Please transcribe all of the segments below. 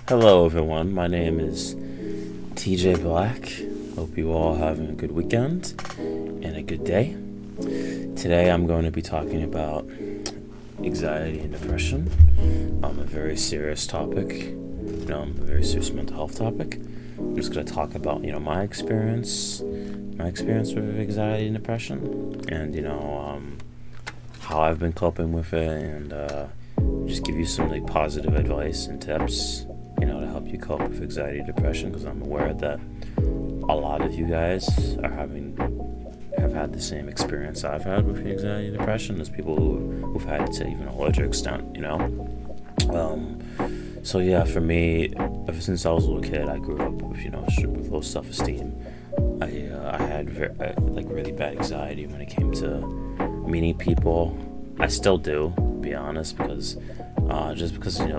Hello, everyone. My name is TJ Blaque. Hope you all having a good weekend and a good day. Today, I'm going to be talking about anxiety and depression. A very serious topic. A very serious mental health topic. I'm just going to talk about, my experience with anxiety and depression, and how I've been coping with it, and just give you some positive advice and tips, to help you cope with anxiety and depression, because I'm aware that a lot of you guys have had the same experience I've had with anxiety and depression. There's people who've had it to even a larger extent, So yeah, for me, ever since I was a little kid, I grew up with low self-esteem. I had really bad anxiety when it came to meeting people. I still do, to be honest, because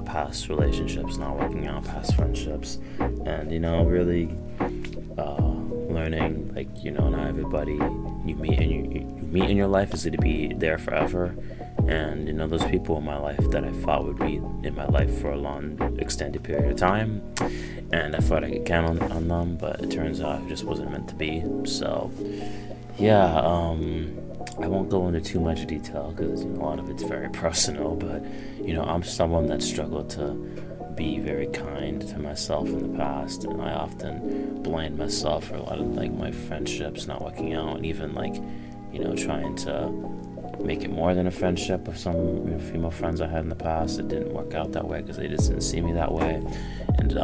past relationships not working out, past friendships, and really learning not everybody you meet in your life is going to be there forever. And those people in my life that I thought would be in my life for a long extended period of time, and I thought I could count on them, but it turns out it just wasn't meant to be. So yeah, I won't go into too much detail because a lot of it's very personal, but I'm someone that struggled to be very kind to myself in the past, and I often blamed myself for a lot of my friendships not working out, and even trying to make it more than a friendship with some female friends I had in the past. It didn't work out that way because they just didn't see me that way, and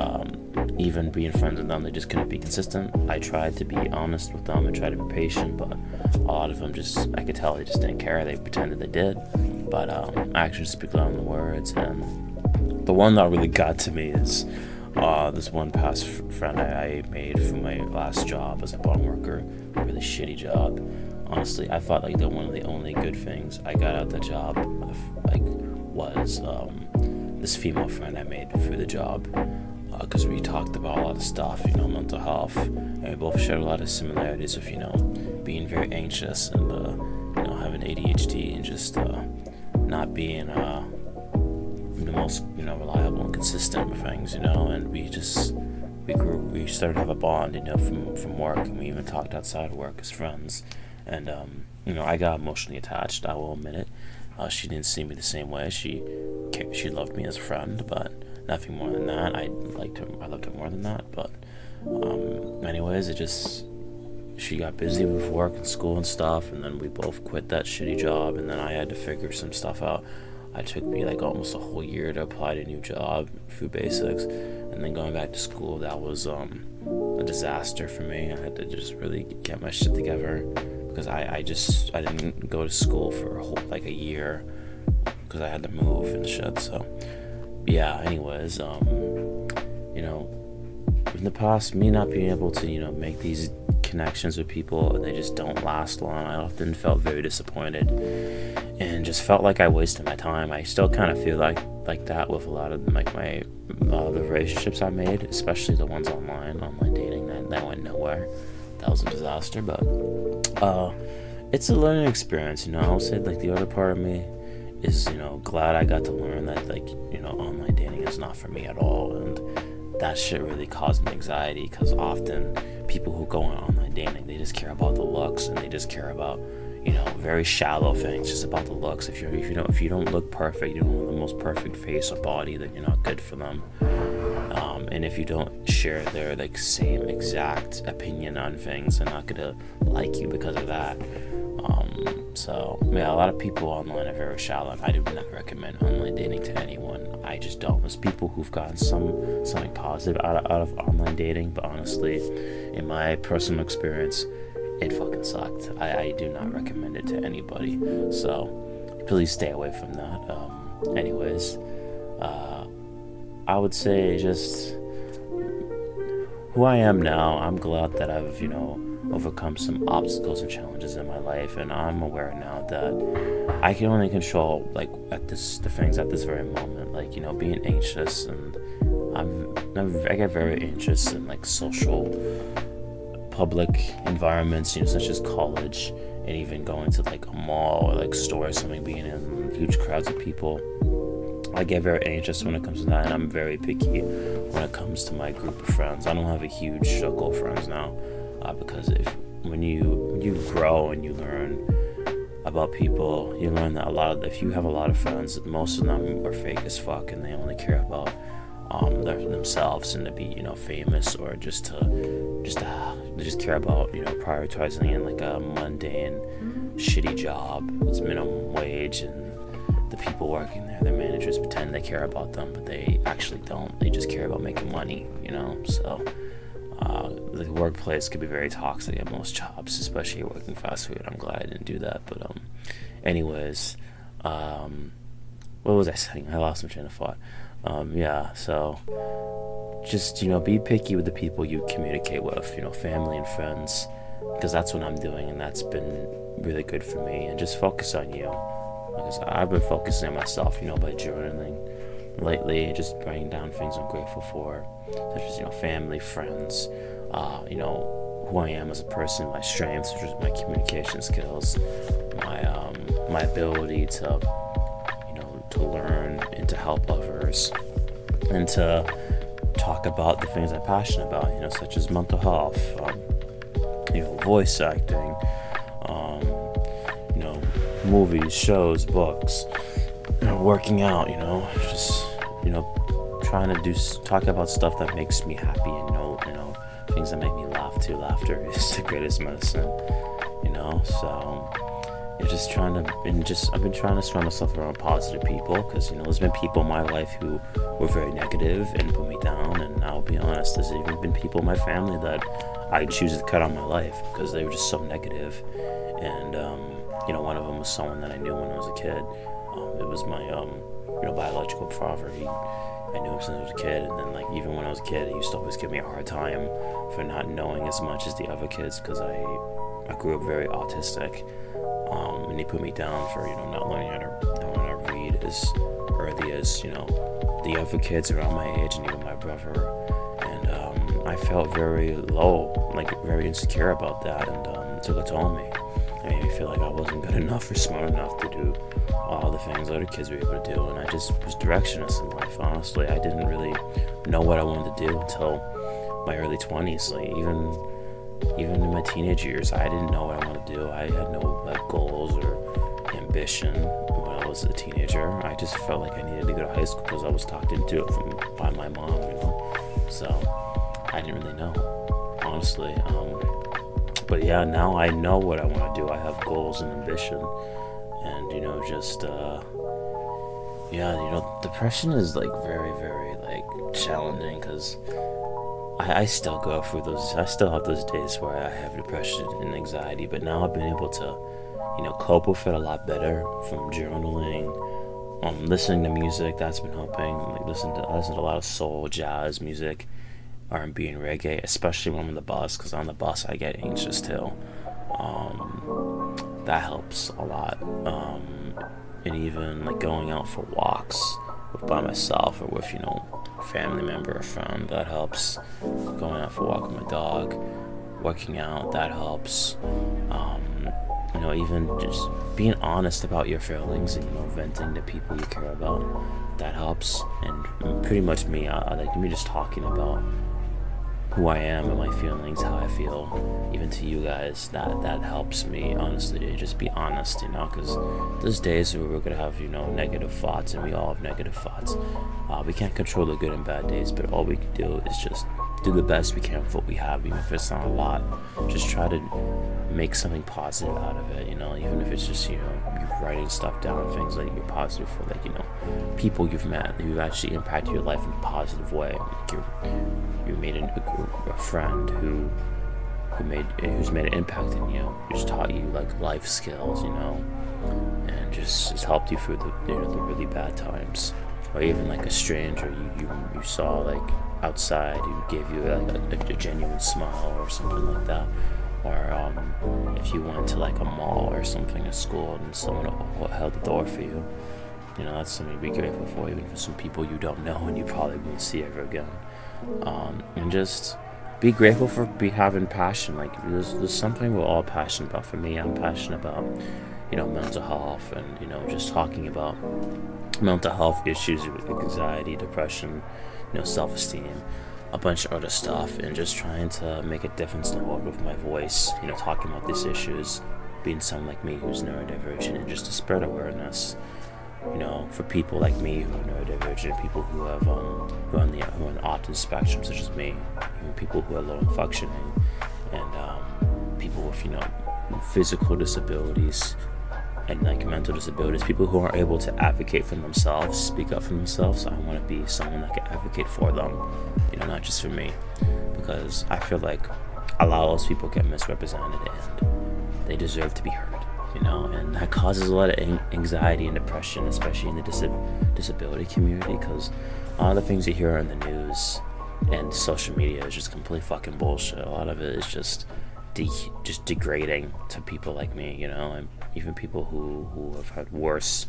even being friends with them, they just couldn't be consistent. I tried to be honest with them and try to be patient, but a lot of them I could tell they just didn't care. They pretended they did, but actions speak louder than the words. And the one that really got to me is this one past friend I made from my last job as a barn worker, a really shitty job. Honestly, I thought that one of the only good things I got out of the job was this female friend I made through the job, because we talked about a lot of stuff, mental health, and we both shared a lot of similarities of being very anxious and having ADHD and just not being the most reliable and consistent with things, and we started to have a bond, from work, and we even talked outside of work as friends. And I got emotionally attached, I will admit it. She didn't see me the same way. She loved me as a friend, but nothing more than that. I loved her more than that. But anyways, she got busy with work and school and stuff, and then we both quit that shitty job, and then I had to figure some stuff out. It took me almost a whole year to apply to a new job through basics, and then going back to school, that was a disaster for me. I had to just really get my shit together, because I didn't go to school for a year because I had to move and shit. So yeah, anyways, in the past, me not being able to make these connections with people, they just don't last long. I often felt very disappointed and just felt like I wasted my time. I still kind of feel like that with a lot of the relationships I made, especially the ones online dating that went nowhere. That was a disaster, but it's a learning experience. I'll say the other part of me is glad I got to learn that online dating is not for me at all, and that shit really caused me anxiety, because often people who go on online dating, they just care about the looks, and they just care about very shallow things, just about the looks. If you don't look perfect, you don't have the most perfect face or body, then you're not good for them. And if you don't share their same exact opinion on things, they're not gonna like you because of that. So yeah, a lot of people online are very shallow, and I do not recommend online dating to anyone. I just don't. There's people who've gotten something positive out of online dating, but honestly, in my personal experience, it fucking sucked. I do not recommend it to anybody. So please stay away from that. Anyways, I would say just who I am now. I'm glad that I've overcome some obstacles and challenges in my life, and I'm aware now that I can only control the things at this very moment, being anxious, and I get very anxious in social public environments, such as college, and even going to a mall or store or something, being in huge crowds of people. I get very anxious when it comes to that, and I'm very picky when it comes to my group of friends. I don't have a huge circle of friends now, because when you grow and you learn about people, you learn that if you have a lot of friends, most of them are fake as fuck, and they only care about themselves and to be famous, or just care about prioritizing in like a mundane shitty job. It's minimum wage, and the people working there, their managers, pretend they care about them, but they actually don't. They just care about making money, so the workplace could be very toxic at most jobs, especially working fast food. I'm glad I didn't do that, but anyways, what was I saying? I lost my train of thought. So just be picky with the people you communicate with, family and friends, because that's what I'm doing, and that's been really good for me. And just focus on you, because I've been focusing on myself, by journaling lately, just writing down things I'm grateful for, such as family, friends, who I am as a person, my strengths, which is my communication skills, my ability to learn and to help others, and to talk about the things I'm passionate about, such as mental health, voice acting, movies, shows, books, working out, just trying to talk about stuff that makes me happy, and things that make me laugh too. Laughter is the greatest medicine, so you're just I've been trying to surround myself around positive people, because there's been people in my life who were very negative and put me down, and I'll be honest, there's even been people in my family that I choose to cut out of my life because they were just so negative. And one of them was someone that I knew when I was a kid. It was my biological father. I knew him since I was a kid, and then even when I was a kid, he used to always give me a hard time for not knowing as much as the other kids, because I grew up very autistic, and he put me down for not learning how to read as early as the other kids around my age, and even my brother. And I felt very low, very insecure about that, and it took a toll on me. It made me feel like I wasn't good enough or smart enough to do all the things other kids were able to do, and I just was directionless in life. Honestly, I didn't really know what I wanted to do until my early 20s. Even in my teenage years, I didn't know what I wanted to do. I had no goals or ambition when I was a teenager. I just felt like I needed to go to high school because I was talked into it by my mom, So I didn't really know, honestly. But yeah, now I know what I want to do. I have goals and ambition, and depression is very, very challenging, because I still go through those. I still have those days where I have depression and anxiety, but now I've been able to cope with it a lot better from journaling, listening to music. That's been helping. I listen to a lot of soul, jazz music, R&B, and reggae, especially when I'm on the bus, because on the bus I get anxious too. That helps a lot. And even going out for walks by myself or with family member or friend, that helps. Going out for a walk with my dog, working out, that helps. Even just being honest about your feelings and venting to people you care about, that helps. And pretty much me, I like me just talking about who I am and my feelings, how I feel, even to you guys, that helps me, honestly. Just be honest, because there's days where we're gonna have negative thoughts, and we all have negative thoughts. We can't control the good and bad days, but all we can do is just do the best we can with what we have, even if it's not a lot. Just try to make something positive out of it, even if it's just you writing stuff down, things that you're positive for, people you've met who've actually impacted your life in a positive way. You made a friend who's made an impact in you, who's taught you life skills, and just helped you through the really bad times. Or even a stranger you saw outside, who gave you a genuine smile or something like that. Or if you went to a mall or something at school and someone held the door for you, that's something to be grateful for, even for some people you don't know and you probably won't see ever again. And just be grateful for having passion. There's something we're all passionate about. For me, I'm passionate about mental health, and just talking about mental health issues with anxiety, depression, self-esteem, a bunch of other stuff, and just trying to make a difference in the world with my voice, talking about these issues, being someone like me who's neurodivergent, and just to spread awareness, for people like me who are neurodivergent, people who have who are on the autism spectrum, such as me, people who are low in functioning, and people with physical disabilities and like mental disabilities, people who aren't able to advocate for themselves, speak up for themselves. I want to be someone that can advocate for them, not just for me, because I feel like a lot of those people get misrepresented and they deserve to be heard, and that causes a lot of anxiety and depression, especially in the disability community, because a lot of the things you hear on the news and social media is just complete fucking bullshit. A lot of it is just degrading to people like me, and even people who have had worse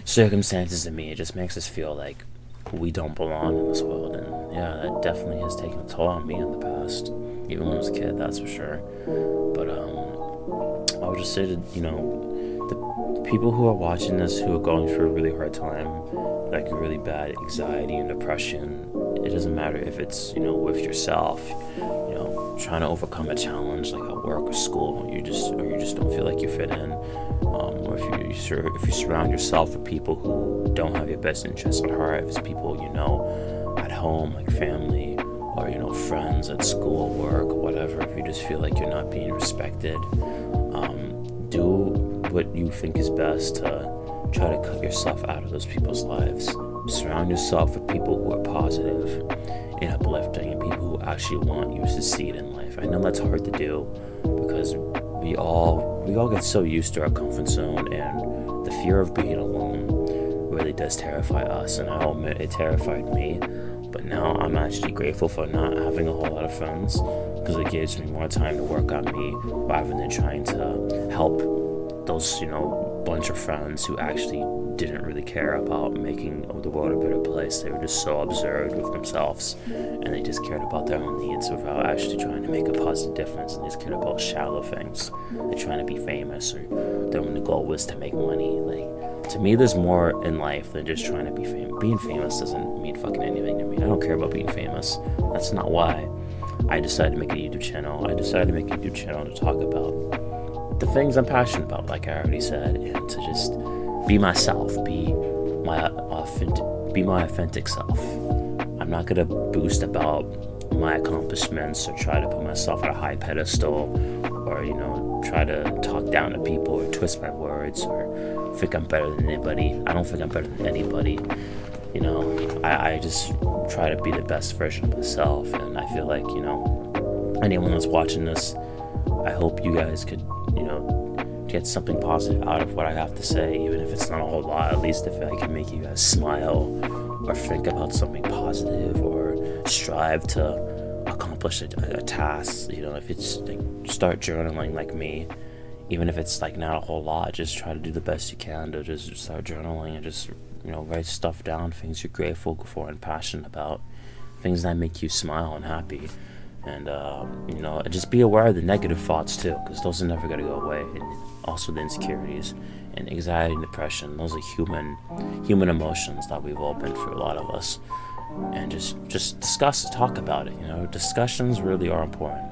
circumstances than me. It just makes us feel like we don't belong in this world, and yeah, that definitely has taken a toll on me in the past, even when I was a kid, that's for sure. But I would just say to the people who are watching this, who are going through a really hard time, like really bad anxiety and depression, it doesn't matter if it's with yourself, trying to overcome a challenge like at work or school, you just don't feel like you fit in, or if you surround yourself with people who don't have your best interests at heart, if it's people at home, like family, or friends at school, work, whatever, if you just feel like you're not being respected, do what you think is best to try to cut yourself out of those people's lives. Surround yourself with people who are positive and uplifting, and people who actually want you to succeed in life. I know that's hard to do because we all get so used to our comfort zone, and the fear of being alone really does terrify us, and I'll admit it terrified me. But now I'm actually grateful for not having a whole lot of friends, because it gives me more time to work on me rather than trying to help those bunch of friends who actually didn't really care about making the world a better place. They were just so absorbed with themselves, and they just cared about their own needs without actually trying to make a positive difference, and they just cared about shallow things. They're trying to be famous, or their only goal was to make money. Like, to me, there's more in life than just trying to be famous. Being famous doesn't mean fucking anything to me. I don't care about being famous. That's not why I decided to make a YouTube channel. I decided to make a YouTube channel to talk about the things I'm passionate about, like I already said, and to just be myself, be my authentic self. I'm not gonna boast about my accomplishments or try to put myself at a high pedestal, or try to talk down to people or twist my words or think I'm better than anybody. I don't think I'm better than anybody. I just try to be the best version of myself, and I feel like anyone that's watching this, I hope you guys could get something positive out of what I have to say, even if it's not a whole lot. At least if I can make you guys smile or think about something positive or strive to accomplish a task. If it's like, start journaling like me, even if it's like not a whole lot, just try to do the best you can to just start journaling and just write stuff down, things you're grateful for and passionate about, things that make you smile and happy. And just be aware of the negative thoughts too, because those are never going to go away. And also the insecurities and anxiety and depression, those are human emotions that we've all been through, a lot of us. And just talk about it. Discussions really are important.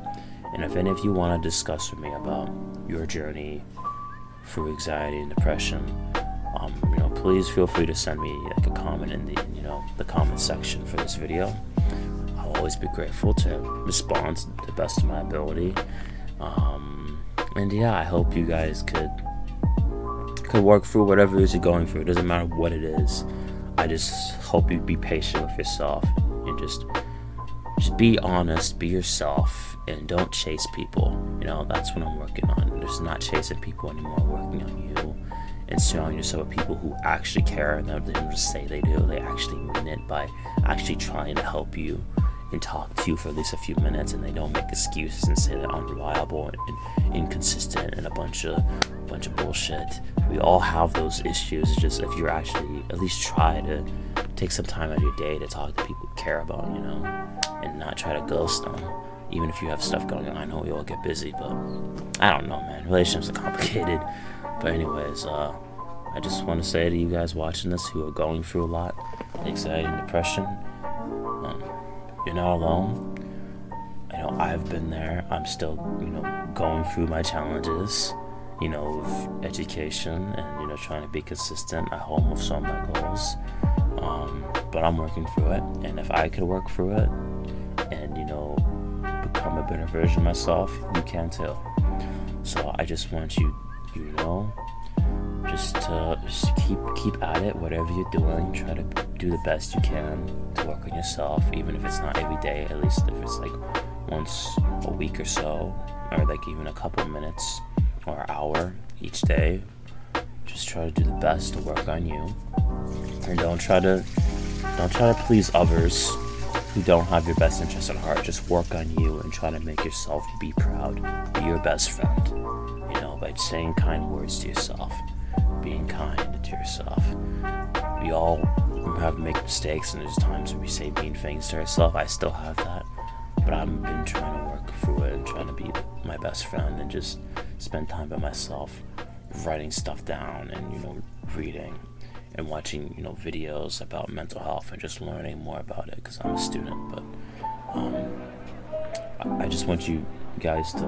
And if any of you want to discuss with me about your journey through anxiety and depression, please feel free to send me like a comment in the comment section for this video. I'll always be grateful to respond to the best of my ability. And yeah, I hope you guys could work through whatever it is you're going through. It doesn't matter what it is. I just hope you be patient with yourself and just be honest, be yourself, and don't chase people. That's what I'm working on. Just not chasing people anymore, working on you and surrounding yourself with people who actually care, and they don't just say they do. They actually mean it by actually trying to help you and talk to you for at least a few minutes, and they don't make excuses and say they're unreliable and inconsistent and a bunch of bullshit. We all have those issues. It's just if you're actually at least try to take some time out of your day to talk to people you care about, and not try to ghost them, even if you have stuff going on. I know we all get busy, but I don't know, man. Relationships are complicated. But anyways, I just want to say to you guys watching this who are going through a lot, anxiety and depression, you're not alone. I know I've been there. I'm still, going through my challenges, with education and, trying to be consistent at home with some of my goals. But I'm working through it. And if I could work through it and, become a better version of myself, you can too. So I just want you just to keep at it, whatever you're doing. Try to do the best you can to work on yourself, even if it's not every day, at least if it's like once a week or so, or like even a couple minutes or an hour each day. Just try to do the best to work on you, and don't try to please others who don't have your best interest at heart. Just work on you and try to make yourself be proud, be your best friend, by saying kind words to yourself, being kind to yourself. We all have to make mistakes, and there's times when we say mean things to ourselves. I still have that, but I've been trying to work through it and trying to be my best friend and just spend time by myself, writing stuff down and reading and watching videos about mental health and just learning more about it because I'm a student. But I just want you guys to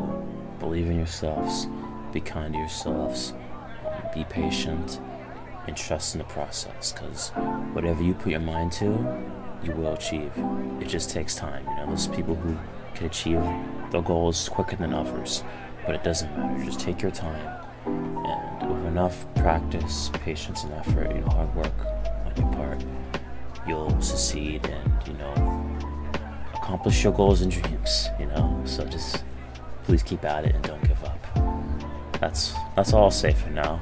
believe in yourselves, be kind to yourselves, be patient, and trust in the process, because whatever you put your mind to, you will achieve. It just takes time. There's people who can achieve their goals quicker than others, but it doesn't matter. Just take your time, and with enough practice, patience, and effort, hard work on your part, you'll succeed and accomplish your goals and dreams. So just please keep at it and don't give up. That's all I'll say for now.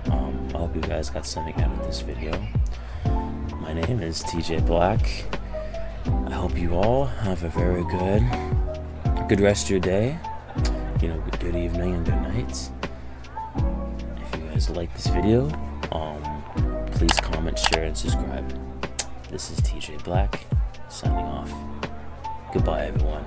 I hope you guys got something out of this video. My name is TJ Blaque. I hope you all have a very good rest of your day. Good evening and good night. If you guys like this video, please comment, share, and subscribe. This is TJ Blaque signing off. Goodbye, everyone.